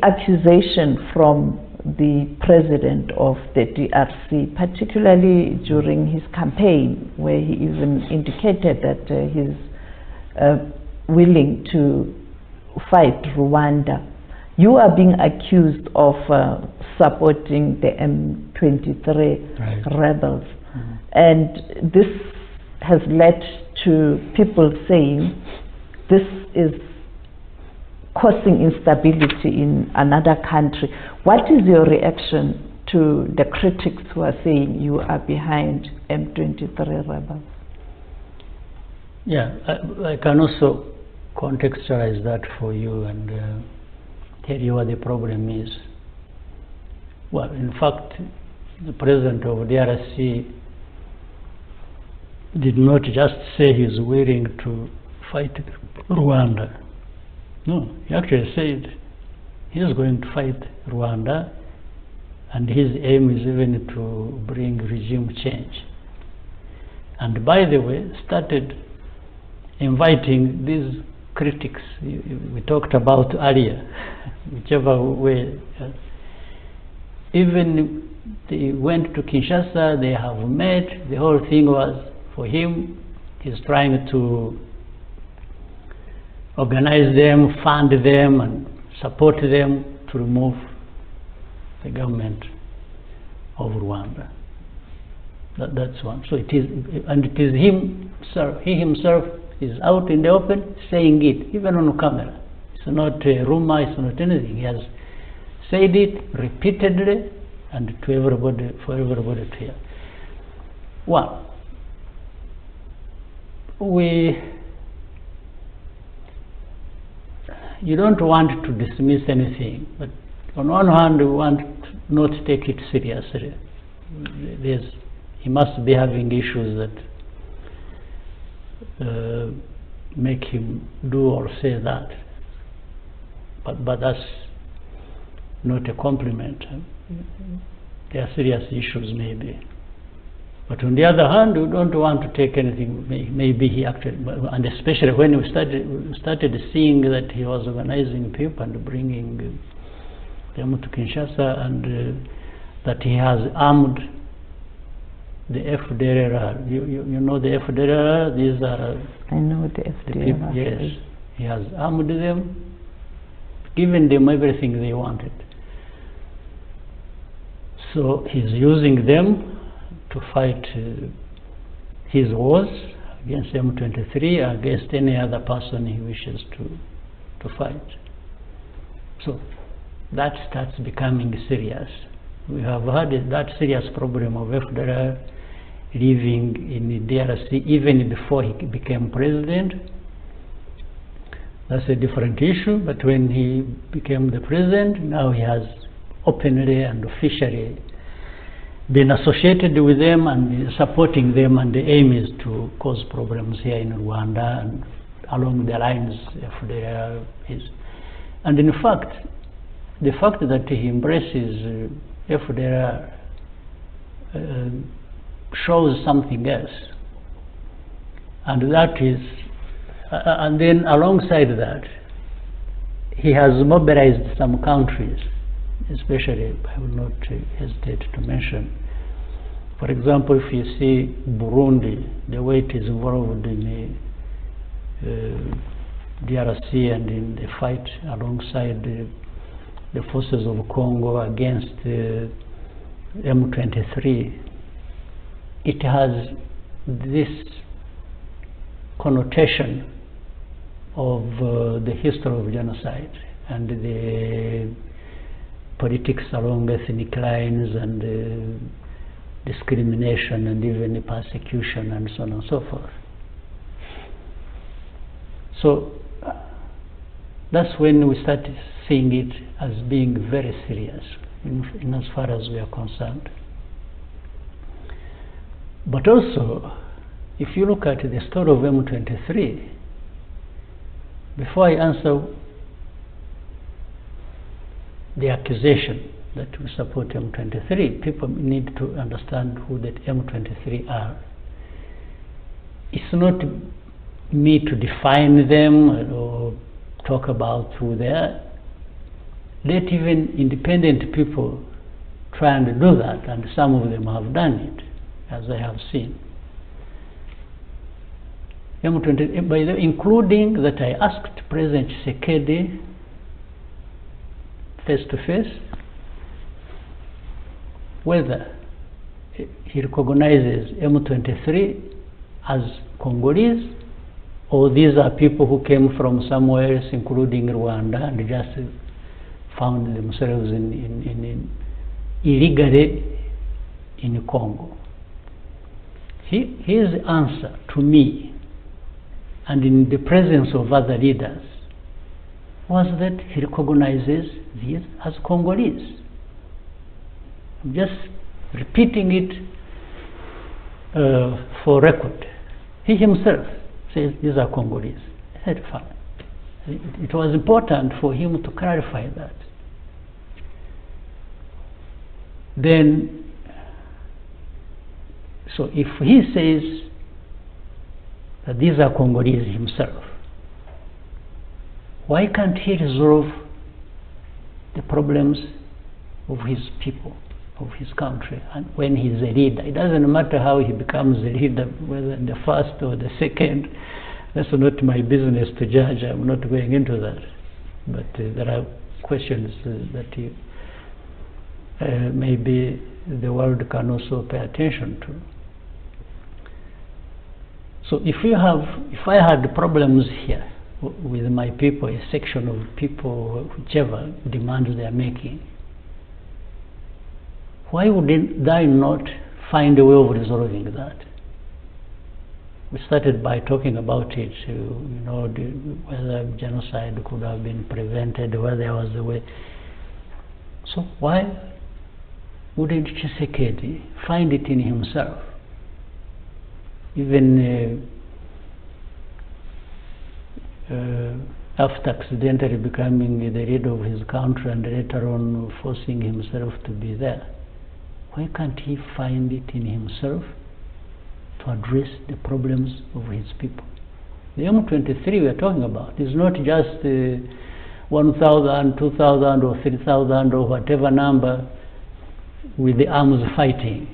accusation from the president of the DRC, particularly during his campaign, where he even indicated that he's willing to fight Rwanda. You are being accused of supporting the M23 rebels. And this has led to people saying this is causing instability in another country. What is your reaction to the critics who are saying you are behind M23 rebels? Yeah, I can also contextualize that for you and tell you what the problem is. Well, in fact, the president of DRC did not just say he's willing to fight Rwanda. No, he actually said he's going to fight Rwanda, and his aim is even to bring regime change. And by the way, started inviting these critics we talked about earlier, whichever way. Even they went to Kinshasa, they have met, the whole thing was for him, he's trying to organize them, fund them, and support them to remove the government of Rwanda. That's one. So it is, and it is he himself is out in the open saying it, even on camera. It's not a rumor, it's not anything. He has said it repeatedly and to everybody, for everybody to hear. One, you don't want to dismiss anything, but on one hand, we want to not take it seriously. He must be having issues that make him do or say that. But that's not a compliment. There are serious issues, maybe. But on the other hand, we don't want to take anything. Maybe he actually, and especially when we started seeing that he was organizing people and bringing them to Kinshasa, and that he has armed the FDLR. You know the FDLR? These are. I know the FDLR. Yes, he has armed them, given them everything they wanted. So he's using them to fight his wars against M23, against any other person he wishes to fight. So that starts becoming serious. We have had that serious problem of FDLR living in the DRC even before he became president. That's a different issue, but when he became the president, now he has openly and officially been associated with them and supporting them, and the aim is to cause problems here in Rwanda and along the lines FDLR is. And in fact, the fact that he embraces FDLR shows something else, and that is, and then alongside that, he has mobilized some countries, especially, I will not hesitate to mention. For example, if you see Burundi, the way it is involved in the DRC and in the fight alongside the forces of Congo against M23, it has this connotation of the history of genocide and the politics along ethnic lines and discrimination and even persecution and so on and so forth. So that's when we started seeing it as being very serious in as far as we are concerned. But also, if you look at the story of M23, before I answer the accusation that we support M23, people need to understand who the M23 are. It's not me to define them or talk about who they are. let even independent people try and do that, and some of them have done it, as I have seen. M20, by the way, including that I asked President Tshisekedi face to face whether he recognizes M23 as Congolese, or these are people who came from somewhere else, including Rwanda, and just found themselves illegally in Congo. His answer to me, and in the presence of other leaders, was that he recognizes these as Congolese. I'm just repeating it for record. He himself says these are Congolese. I said, fine. It was important for him to clarify that. Then, so if he says that these are Congolese himself, why can't he resolve the problems of his people, of his country? And when he's a leader, it doesn't matter how he becomes a leader, whether the first or the second. That's not my business to judge. I'm not going into that. But there are questions that maybe the world can also pay attention to. So if I had problems here with my people, a section of people, whichever demands they are making, why would I not find a way of resolving that? We started by talking about it, whether genocide could have been prevented, whether there was a way. So why wouldn't Tshisekedi find it in himself? Even after accidentally becoming the leader of his country and later on forcing himself to be there, why can't he find it in himself to address the problems of his people? The M23 we are talking about is not just 1,000, 2,000 or 3,000 or whatever number with the arms fighting.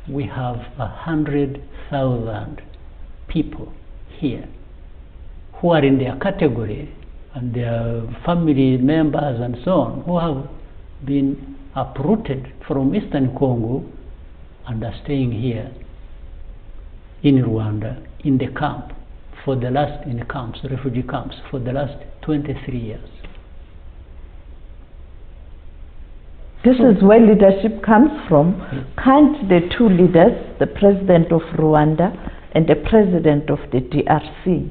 We have 100,000 people here who are in their category and their family members and so on, who have been uprooted from Eastern Congo and are staying here in Rwanda in the camp in camps, refugee camps, for the last 23 years. This is where leadership comes from. Can't the two leaders, the president of Rwanda and the president of the DRC,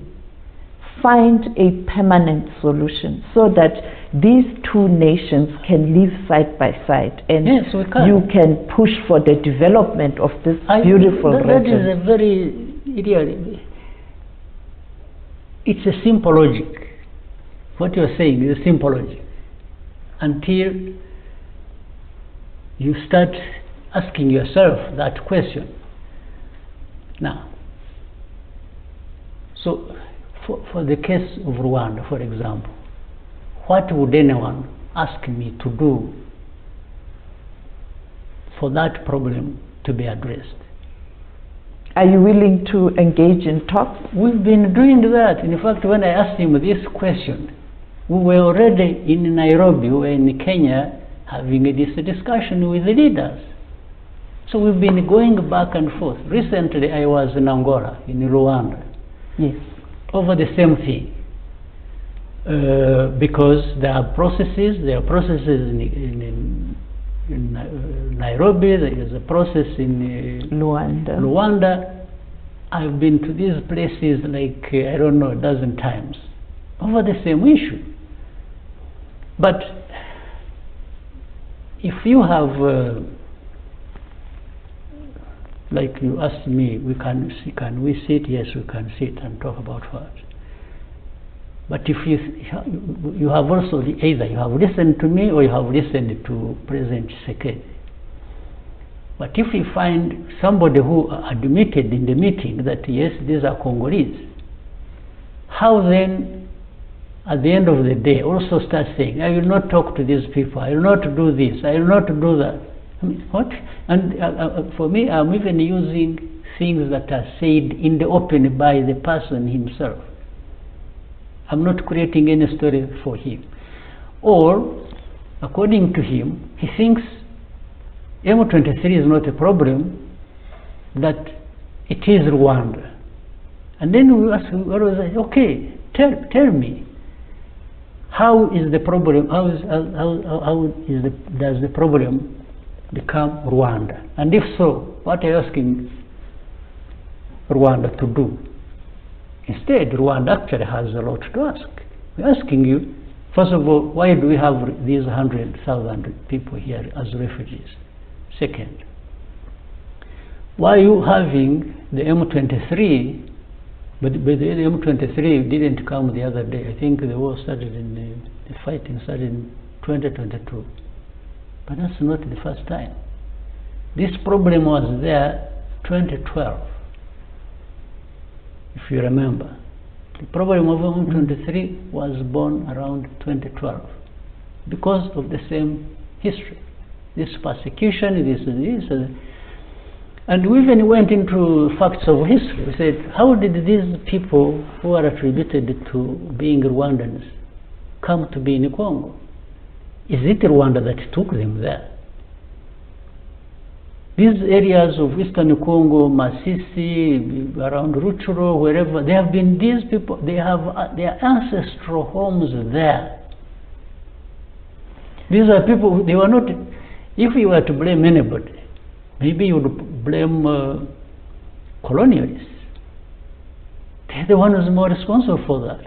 find a permanent solution so that these two nations can live side by side, and yes, we can. You can push for the development of this beautiful region? That is a very, it's a simple logic. What you're saying is a simple logic. Until you start asking yourself that question. Now, so for the case of Rwanda, for example, what would anyone ask me to do for that problem to be addressed? Are you willing to engage in talks? We've been doing that. In fact, when I asked him this question, we were already in Nairobi, we were in Kenya, having this discussion with the leaders. So we've been going back and forth. Recently I was in Angola, in Rwanda. Yes. Over the same thing. Because there are processes in Nairobi, there is a process in Luanda. I've been to these places like, I don't know, a dozen times over the same issue. But if you have, like you asked me, can we sit? Yes, we can sit and talk about what. But if you have also, either you have listened to me or you have listened to President Tshisekedi. But if you find somebody who admitted in the meeting that yes, these are Congolese, how then at the end of the day also start saying, I will not talk to these people, I will not do this, I will not do that. I mean, what? And for me, I'm even using things that are said in the open by the person himself. I'm not creating any story for him. Or, according to him, he thinks M23 is not a problem, that it is Rwanda. And then we ask him, okay, tell me, how is the problem, does the problem become Rwanda? And if so, what are you asking Rwanda to do? Instead, Rwanda actually has a lot to ask. We're asking you, first of all, why do we have these 100,000 people here as refugees? Second, why are you having the M23? But the M23 didn't come the other day. I think the war started the fighting started in 2022. But that's not the first time. This problem was there 2012. If you remember, the problem of M23 was born around 2012 because of the same history, this persecution, this. And we even went into facts of history. We said, how did these people who are attributed to being Rwandans come to be in Congo? Is it Rwanda that took them there? These areas of eastern Congo, Masisi, around Rutshuru, wherever, there have been these people, they have their ancestral homes there. These are people, they were not, if you were to blame anybody, maybe you would blame colonialists. They're the ones more responsible for that.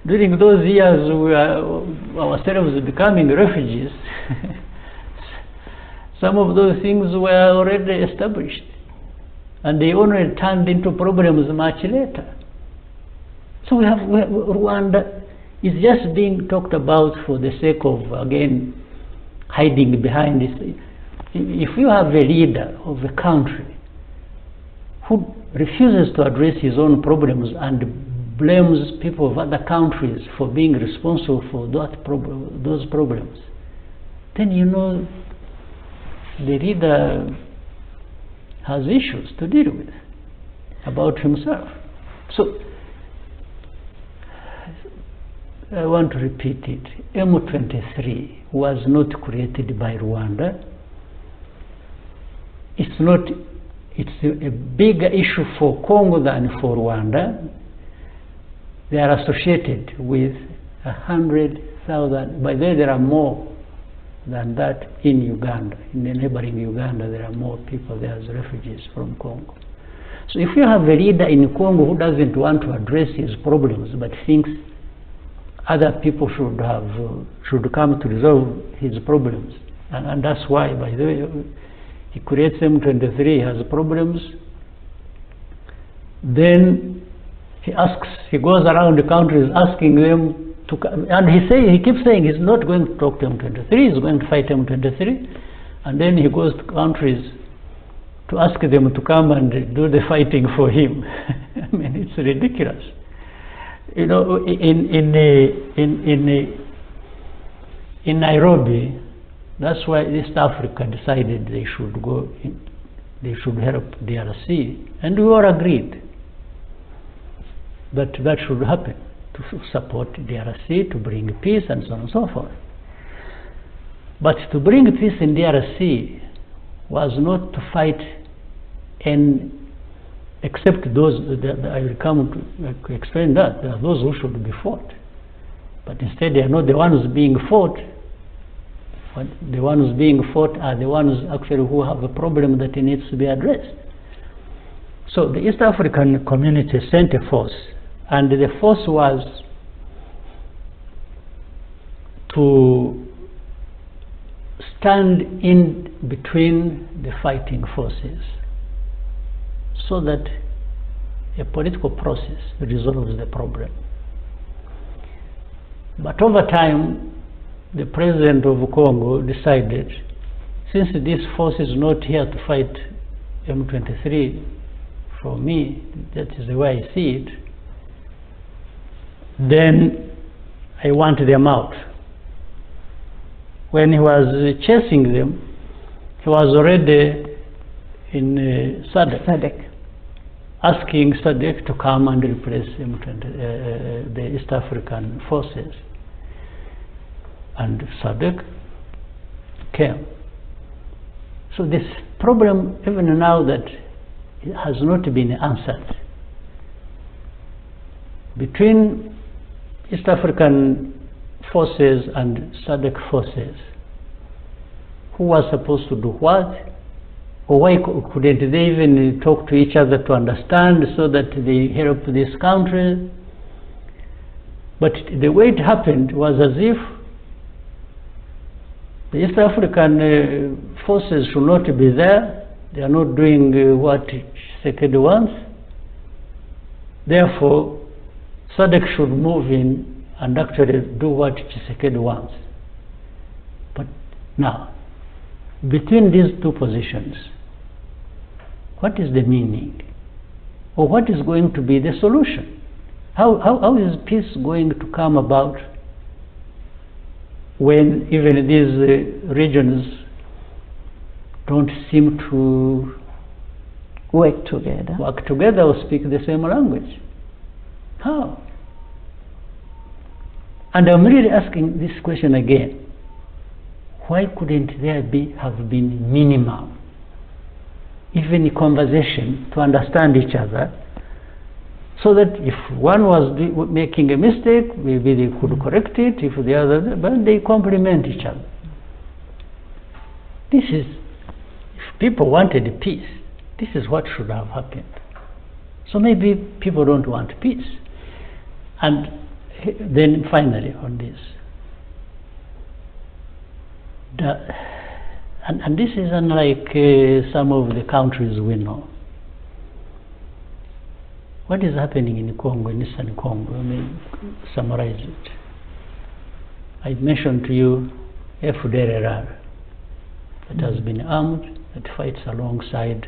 During those years we were ourselves becoming refugees, some of those things were already established, and they only turned into problems much later. So we have Rwanda is just being talked about for the sake of, again, hiding behind this. If you have a leader of a country who refuses to address his own problems and blames people of other countries for being responsible for those problems, then you know the leader has issues to deal with about himself. So I want to repeat it. M23 was not created by Rwanda. It's a bigger issue for Congo than for Rwanda. They are associated with 100,000. By there are more than that in Uganda. In the neighboring Uganda, there are more people there as refugees from Congo. So if you have a leader in Congo who doesn't want to address his problems but thinks other people should come to resolve his problems, and that's why, by the way, he creates M23, he has problems, then he goes around the countries asking them to, and he keeps saying he's not going to talk to M23, he's going to fight M23, and then he goes to countries to ask them to come and do the fighting for him. I mean, it's ridiculous. You know, in Nairobi, that's why East Africa decided they should go in, they should help DRC, and we all agreed that that should happen, to support DRC, to bring peace and so on and so forth. But to bring peace in DRC was not to fight, and except those that I will come to explain that there are those who should be fought, but instead they are not the ones being fought. But the ones being fought are the ones actually who have a problem that needs to be addressed. So the East African community sent a force, and the force was to stand in between the fighting forces so that a political process resolves the problem. But over time, the president of Congo decided, since this force is not here to fight M23, for me, that is the way I see it, then I want them out. When he was chasing them, he was already in SADC, asking SADC to come and replace the East African forces. And SADC came. So this problem, even now, that it has not been answered. Between East African forces and SADC forces, who was supposed to do what? Or why couldn't they even talk to each other to understand so that they help this country? But the way it happened was as if the East African forces should not be there. They are not doing what Tshisekedi wants. Therefore, SADC should move in and actually do what Tshisekedi wants. But now, between these two positions, what is the meaning? Or what is going to be the solution? How is peace going to come about when even these regions don't seem to work together or speak the same language? How? And I'm really asking this question again. Why couldn't there have been minimum, even conversation to understand each other, so that if one was making a mistake, maybe they could correct it, if the other, but they complement each other. This is, if people wanted peace, this is what should have happened. So maybe people don't want peace. And then finally on this, and this is unlike some of the countries we know. What is happening in Congo, in Eastern Congo? Let me summarize it. I mentioned to you FDLR that has been armed, that fights alongside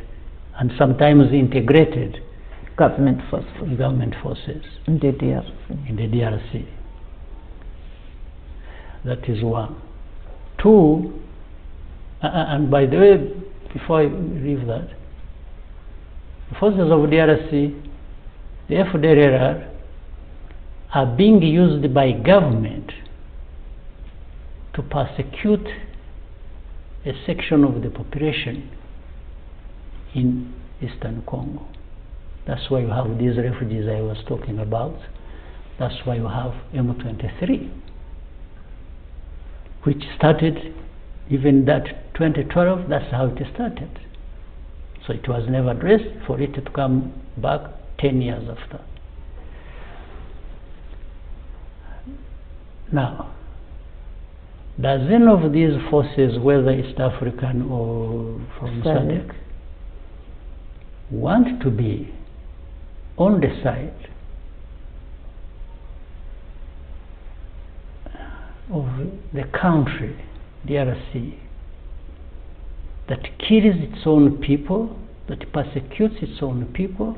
and sometimes integrated government forces in the DRC. That is one. Two, and by the way, before I leave that, the forces of DRC, the FDLR, are being used by government to persecute a section of the population in Eastern Congo. That's why you have these refugees I was talking about. That's why you have M23, which started, even that 2012, that's how it started. So it was never addressed, for it to come back 10 years after. Now, does any of these forces, whether East African or from SADC, want to be on the side of the country, DRC, that kills its own people, that persecutes its own people?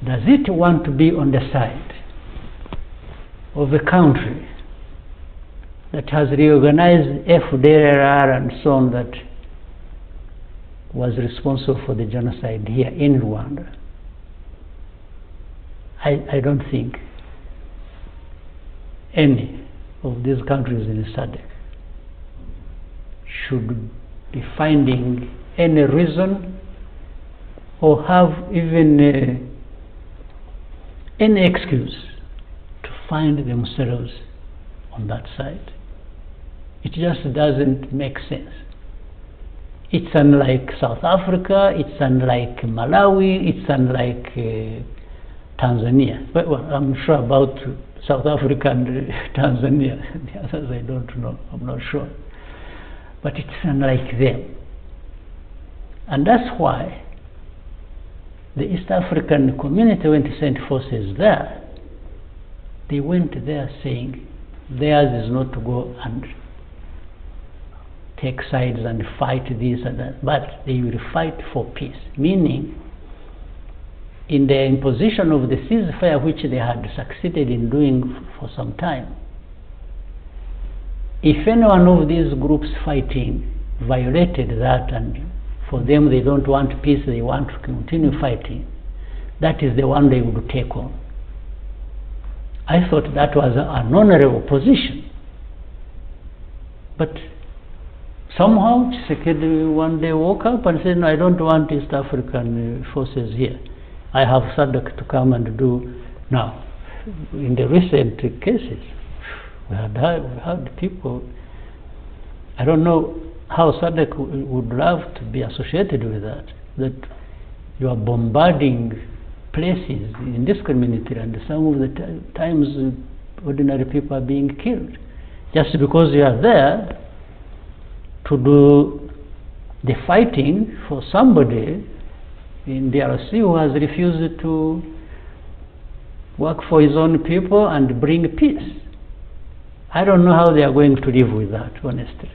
Does it want to be on the side of a country that has reorganized FDLR and so on, that was responsible for the genocide here in Rwanda? I don't think any of these countries in SADC should be finding any reason or have even any excuse to find themselves on that side. It just doesn't make sense. It's unlike South Africa, it's unlike Malawi, it's unlike Tanzania. Well, I'm sure about South Africa and Tanzania. The others I don't know, I'm not sure. But it's unlike them. And that's why the East African community, when they sent forces there, they went there saying theirs is not to go and take sides and fight this and that, but they will fight for peace. Meaning, in the imposition of the ceasefire, which they had succeeded in doing for some time, if any one of these groups fighting violated that, and for them they don't want peace, they want to continue fighting, that is the one they would take on. I thought that was an honorable position. But somehow Tshisekedi one day woke up and said, no, I don't want East African forces here. I have SADC to come and do. Now, in the recent cases, we had people, I don't know how SADC would love to be associated with that, that you are bombarding places indiscriminately, and some of the times ordinary people are being killed just because you are there to do the fighting for somebody in DRC who has refused to work for his own people and bring peace. I don't know how they are going to live with that, honestly.